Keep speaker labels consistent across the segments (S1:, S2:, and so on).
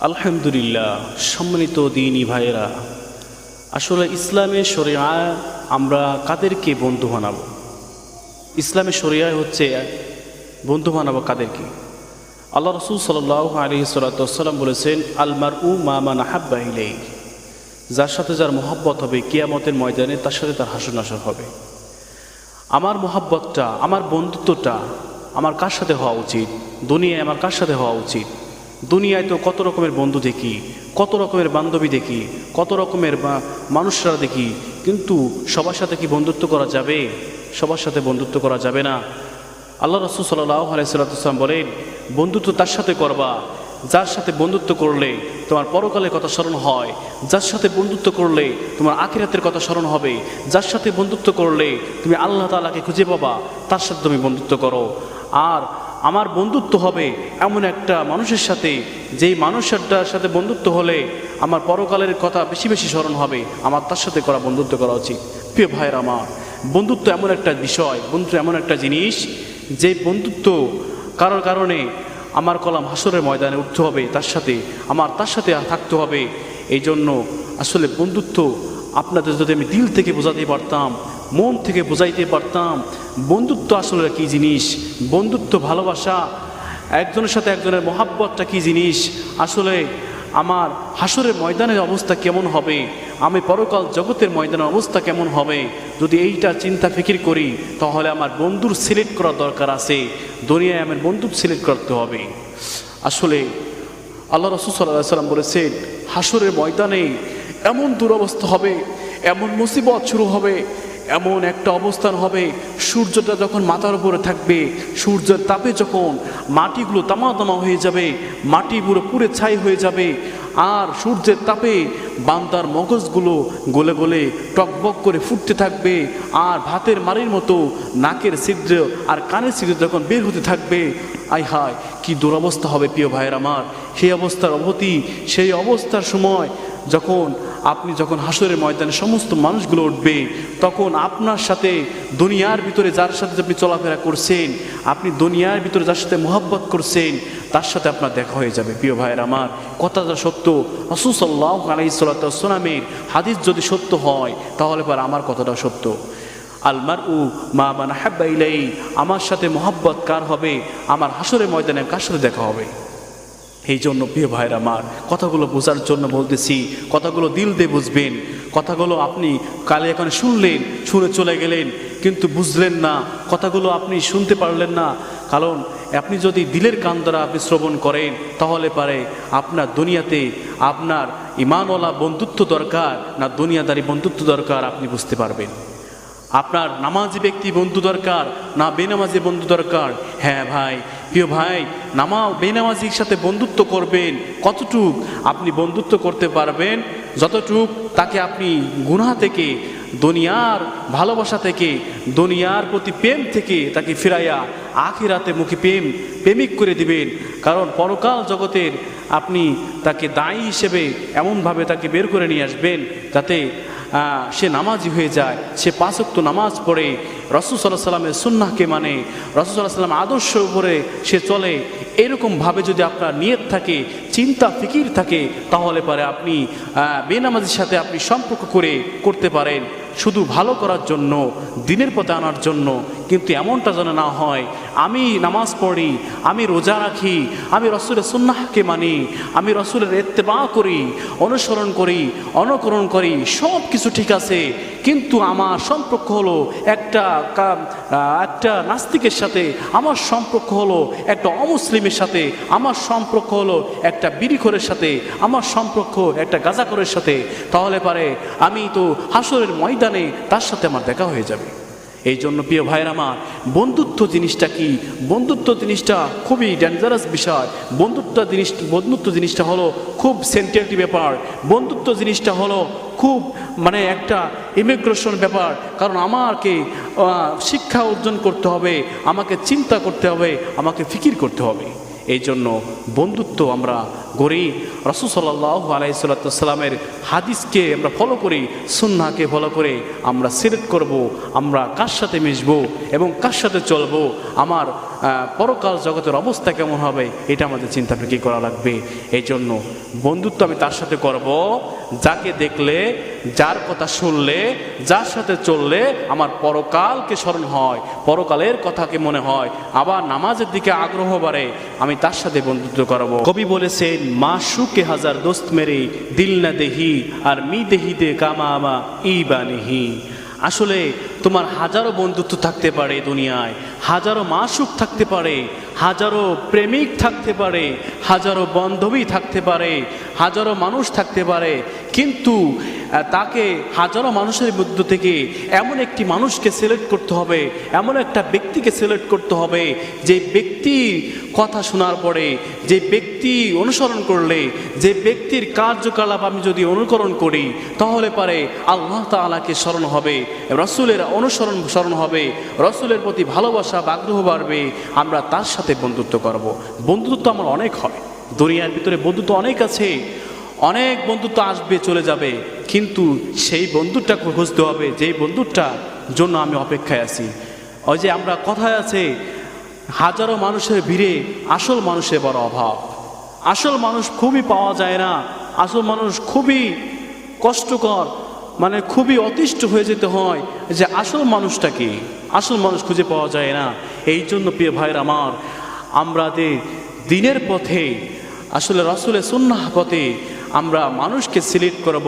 S1: আলহামদুলিল্লাহ। সম্মানিত দ্বীনী ভাইয়েরা, আসলে ইসলামের শরিয়ায় আমরা কাদেরকে বন্ধু বানাবো? ইসলামের শরিয়ায় হচ্ছে বন্ধু বানাবো কাদেরকে? আল্লাহ রাসূল সাল্লাল্লাহু আলাইহি ওয়াসাল্লাম বলেছেন, আল মারউ মা মান আহাব্বা ইলাইহি, যার সাথে যার মহব্বত হবে কিয়ামতের ময়দানে তার সাথে তার হাসর নাসর হবে। আমার মহব্বতটা, আমার বন্ধুত্বটা আমার কার সাথে হওয়া উচিত? দুনিয়ায় আমার কার সাথে হওয়া উচিত? দুনিয়ায় তো কত রকমের বন্ধু দেখি, কত রকমের বান্ধবী দেখি, কত রকমের মানুষরা দেখি, কিন্তু সবার সাথে কি বন্ধুত্ব করা যাবে? সবার সাথে বন্ধুত্ব করা যাবে না। আল্লাহ রাসূল সাল্লাল্লাহু আলাইহি ওয়াসাল্লাম বলেন, বন্ধুত্ব তার সাথে করবা যার সাথে বন্ধুত্ব করলে তোমার পরকালের কথা স্মরণ হয়, যার সাথে বন্ধুত্ব করলে তোমার আখিরাতের কথা স্মরণ হবে, যার সাথে বন্ধুত্ব করলে তুমি আল্লাহ তাআলাকে খুঁজে পাবা, তার সাথে তুমি বন্ধুত্ব করো। আর আমার বন্ধুত্ব হবে এমন একটা মানুষের সাথে, যেই মানুষটার সাথে বন্ধুত্ব হলে আমার পরকালের কথা বেশি বেশি স্মরণ হবে, আমার তার সাথে করা বন্ধুত্ব করা উচিত। প্রিয় ভাইয়েরা আমার, বন্ধুত্ব এমন একটা বিষয়, বন্ধুত্ব এমন একটা জিনিস, যে বন্ধুত্ব কারোর কারণে আমার কলাম হাসরের ময়দানে উঠতে হবে, তার সাথে আমার তার সাথে থাকতে হবে। এই জন্য আসলে বন্ধুত্ব আপনাদের যদি আমি দিল থেকে বোঝাতে পারতাম, মন থেকে বোঝাইতে পারতাম, বন্ধুত্ব আসলে কী জিনিস, বন্ধুত্ব ভালোবাসা, একজনের সাথে একজনের মহাব্বতটা কী জিনিস, আসলে আমার হাসরের ময়দানের অবস্থা কেমন হবে, আমি পরকাল জগতের ময়দানের অবস্থা কেমন হবে, যদি এইটা চিন্তা ফিকির করি, তাহলে আমার বন্ধুর সিলেক্ট করার দরকার আছে। দুনিয়ায় আমার বন্ধুর সিলেক্ট করতে হবে। আসলে আল্লাহ রাসূল সাল্লাল্লাহু আলাইহি ওয়াসাল্লাম বলেছেন, হাসরের ময়দানে এমন দুরবস্থা হবে, এমন মুসিবত শুরু হবে, এমন একটা অবস্থান হবে, সূর্যটা যখন মাথার উপরে থাকবে, সূর্যের তাপে যখন মাটিগুলো তামা তামা হয়ে যাবে, মাটিগুলো পুড়ে ছাই হয়ে যাবে, আর সূর্যের তাপে বান্দার মগজগুলো গলে গলে টকবক করে ফুটতে থাকবে, আর ভাতের মাড়ির মতো নাকের ছিদ্র আর কানের ছিদ্র যখন বের হতে থাকবে, আয় হায় কি দুরবস্থা হবে প্রিয় ভাইয়ের আমার। সেই অবস্থার অবধি, সেই অবস্থার সময় আপনি যখন হাসরের ময়দানে সমস্ত মানুষগুলো উঠবে, তখন আপনার সাথে দুনিয়ার ভিতরে যার সাথে আপনি চলাফেরা করছেন, আপনি দুনিয়ার ভিতরে যার সাথে মহব্বত করছেন, তার সাথে আপনার দেখা হয়ে যাবে। প্রিয় ভাইয়ের আমার, কথাটা সত্য। রাসূল সাল্লাল্লাহু আলাইহি ওয়াসাল্লামের হাদিস যদি সত্য হয়, তাহলে পর আমার কথাটা সত্য। আল মারউ মা মান আহাব্বা ইলাইহি, আমার সাথে মহব্বত কার হবে, আমার হাসরের ময়দানে কার সাথে দেখা হবে। এই জন্য প্রিয় ভাইয়ের আমার, কথাগুলো বোঝার জন্য বলতেছি, কথাগুলো দিল দিয়ে বুঝবেন। কথাগুলো আপনি কালে এখন শুনলেন, শুনে চলে গেলেন, কিন্তু বুঝলেন না, কথাগুলো আপনি শুনতে পারলেন না। কারণ আপনি যদি দিলের কান দ্বারা আপনি শ্রবণ করেন, তাহলে পারে আপনার দুনিয়াতে আপনার ঈমানওয়ালা বন্ধুত্ব দরকার না দুনিয়াদারি বন্ধুত্ব দরকার, আপনি বুঝতে পারবেন। আপনার নামাজি ব্যক্তি বন্ধু দরকার না বেনামাজি বন্ধু দরকার? হ্যাঁ ভাই, প্রিয় ভাই, বেনামাজির সাথে বন্ধুত্ব করবেন কতটুক আপনি বন্ধুত্ব করতে পারবেন, যতটুক তাকে আপনি গুনাহ থেকে, দুনিয়ার ভালোবাসা থেকে, দুনিয়ার প্রতি প্রেম থেকে তাকে ফিরাইয়া আখিরাতে মুখী প্রেমিক করে দিবেন। কারণ পরকাল জগতের আপনি তাকে দায়ী হিসেবে এমনভাবে তাকে বের করে নিয়ে আসবেন, যাতে সে নামাজি হয়ে যায়, সে 5 ওয়াক্ত নামাজ পড়ে, রাসূল সাল্লাল্লাহু আলাইহি ওয়াসাল্লামের সুন্নাহকে মানে, রাসূল সাল্লাল্লাহু আলাইহি ওয়াসাল্লামের আদর্শ উপরে সে চলে। এরকমভাবে যদি আপনার নিয়ত থাকে, চিন্তা ফিকির থাকে, তাহলে পরে আপনি বেনামাজির সাথে আপনি সম্পর্ক করতে পারেন শুধু ভালো করার জন্য, দিনের পথে আনার জন্য। কিন্তু এমনটা যেন না হয়, আমি নামাজ পড়ি, আমি রোজা রাখি, আমি রাসূলের সুন্নাহকে মানি, আমি রাসূলের ইত্তেবা করি, অনুসরণ করি, অনুকরণ করি, সব কিছু ঠিক আছে, কিন্তু আমার সম্পর্ক হলো একটা নাস্তিকের সাথে, আমার সম্পর্ক হলো একটা অমুসলিমের সাথে, আমার সম্পর্ক হলো একটা বিড়িখোরের সাথে, আমার সম্পর্ক একটা গাঁজাখোরের সাথে, তাহলে পারে আমি তো হাসরের ময়দানে তার সাথে আমার দেখা হয়ে যাবে। এই জন্য প্রিয় ভাইয়ের আমার, বন্ধুত্ব জিনিসটা কি? বন্ধুত্ব জিনিসটা খুবই ডেঞ্জারাস বিষয়। বন্ধুত্ব জিনিসটা হলো খুব সেন্টিমেন্টাল ব্যাপার। বন্ধুত্ব জিনিসটা হলো খুব একটা ইমিগ্রেশন ব্যাপার। কারণ আমাকে শিক্ষা অর্জন করতে হবে, আমাকে চিন্তা করতে হবে, আমাকে ফিকির করতে হবে। এই জন্য বন্ধুত্ব আমরা গড়ি রাসূল সাল্লাল্লাহু আলাইহি সাল্লামের হাদিসকে আমরা ফলো করি, সুন্নাহকে ফলো করে আমরা সিলেক্ট করব আমরা কার সাথে মিশবো এবং কার সাথে চলবো, আমার পরকাল জগতের অবস্থা কেমন হবে, এটা আমাদের চিন্তা ফিকির করা লাগবে। এই জন্য বন্ধুত্ব আমি তার সাথে করব যাকে দেখলে, যার কথা শুনলে, যার সাথে চললে আমার পরকালকে স্মরণ হয়, পরকালের কথাকে মনে হয়, আবার নামাজের দিকে আগ্রহ বাড়ে, আমি তার সাথে বন্ধুত্ব করব। কবি বলেছেন, মাশুকে হাজার দোস্ত মেরে দিল না দেহি আর মি দেহি দে কামামা ইবানিহি। আসলে তোমার হাজারো বন্ধুত্ব থাকতে পারে দুনিয়ায়, হাজারো মাশুক থাকতে পারে, হাজারো প্রেমিক থাকতে পারে, হাজারো বান্ধবী থাকতে পারে, হাজারো মানুষ থাকতে পারে, কিন্তু তাকে হাজারো মানুষের মধ্য থেকে এমন একটি মানুষকে সিলেক্ট করতে হবে, এমন একটা ব্যক্তিকে সিলেক্ট করতে হবে যে ব্যক্তির কথা শোনার পরে, যে ব্যক্তি অনুসরণ করলে, যে ব্যক্তির কার্যকলাপ আমি যদি অনুকরণ করি তাহলে পারে আল্লাহ তাআলাকে স্মরণ হবে, রাসূলের অনুসরণ স্মরণ হবে, রাসূলের প্রতি ভালোবাসা আগ্রহ বাড়বে, আমরা তার সাথে বন্ধুত্ব করব। বন্ধুত্ব আমার অনেক হয়, দুনিয়ার ভিতরে বন্ধুত্ব অনেক আছে, অনেক বন্ধুত্ব আসবে চলে যাবে, কিন্তু সেই বন্ধুটাকে খুঁজতে হবে যেই বন্ধুটার জন্য আমি অপেক্ষায় আছি। ওই যে আমরা কথায় আছে, হাজারো মানুষের ভিড়ে আসল মানুষের বড় অভাব। আসল মানুষ খুবই পাওয়া যায় না, আসল মানুষ খুবই কষ্টকর, মানে খুবই অতিষ্ঠ হয়ে যেতে হয় যে আসল মানুষটা কি, আসল মানুষ খুঁজে পাওয়া যায় না। এই জন্য প্রিয় ভাইয়ের আমার, আমাদের দিনের পথে আসলে রাসূলের সুন্নাহ পথে আমরা মানুষকে সিলেক্ট করব,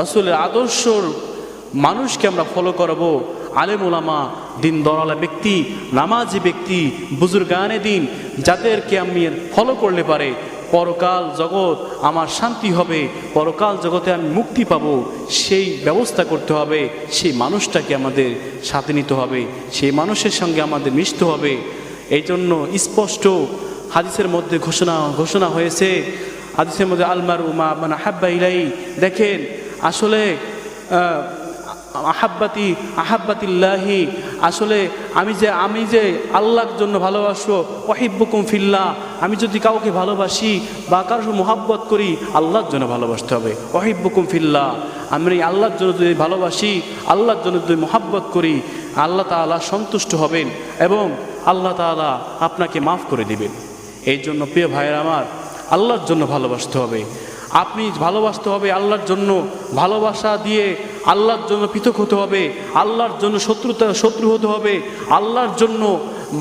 S1: রাসূলের আদর্শ মানুষকে আমরা ফলো করব। আলেম ওলামা, দিন দরালা ব্যক্তি, নামাজি ব্যক্তি, বুজুর্গানে দিন, যাদেরকে আমি ফলো করলে পারে পরকাল জগৎ আমার শান্তি হবে, পরকাল জগতে আমি মুক্তি পাব, সেই ব্যবস্থা করতে হবে। সেই মানুষটাকে আমাদের সাথে নিতে হবে, সেই মানুষের সঙ্গে আমাদের মিশতে হবে। এই জন্য স্পষ্ট হাদিসের মধ্যে ঘোষণা হয়েছে, হাদিসের মধ্যে আলমারু মা মান আহাব্বা ইলাই। দেখেন আসলে আহাব্বাতিল্লাহি, আসলে আমি যে আল্লাহর জন্য ভালোবাসবো, ওয়াহিব্বুকুম ফিল্লাহ, আমি যদি কাউকে ভালোবাসি বা কারোর মোহাব্বত করি আল্লাহর জন্য ভালোবাসতে হবে। ওয়াহিব্বুকুম ফিল্লাহ, আমি আল্লাহর জন্য যদি ভালোবাসি, আল্লাহর জন্য যদি মোহাব্বত করি, আল্লাহ তাআলা সন্তুষ্ট হবেন এবং আল্লাহ তাআলা আপনাকে মাফ করে দিবেন। এই জন্য প্রিয় ভাইয়ের আমার, আল্লাহর জন্য ভালোবাসতে হবে। আপনি ভালোবাসতে হবে আল্লাহর জন্য, ভালোবাসা দিয়ে আল্লাহর জন্য পৃথক হতে হবে, আল্লাহর জন্য শত্রু হতে হবে, আল্লাহর জন্য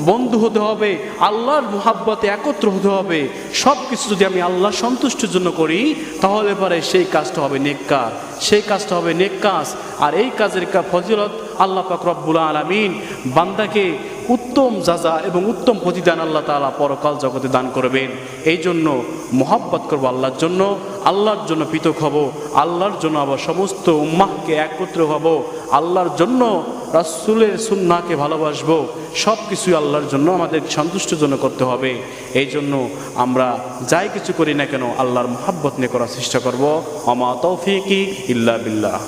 S1: বন্ধু হতে হবে, আল্লাহর মুহাব্বতে একত্র হতে হবে। সব কিছু যদি আমি আল্লাহ সন্তুষ্টির জন্য করি তাহলে পরে সেই কাজটা হবে নেক কাজ, সেই কাজটা হবে নেক কাজ। আর এই কাজের ফজিলত আল্লাহ পাক রব্বুল আলামিন বান্দাকে উত্তম যাজা এবং উত্তম প্রতিদান আল্লাহ তাআলা পরকাল জগতে দান করবেন। এই জন্য মোহাব্বত করবো আল্লাহর জন্য, আল্লাহর জন্য পৃথক হব, আল্লাহর জন্য আবার সমস্ত উম্মাহকে একত্র হব, আল্লাহর জন্য রাসূলের সুন্নাহকে ভালোবাসবো। সব কিছুই আল্লাহর জন্য আমাদের সন্তুষ্টির জন্য করতে হবে। এই জন্য আমরা যাই কিছু করি না কেন আল্লাহর মোহাব্বত নিয়ে করার চেষ্টা করব। ওমা তৌফিকি ইল্লা বিল্লাহ।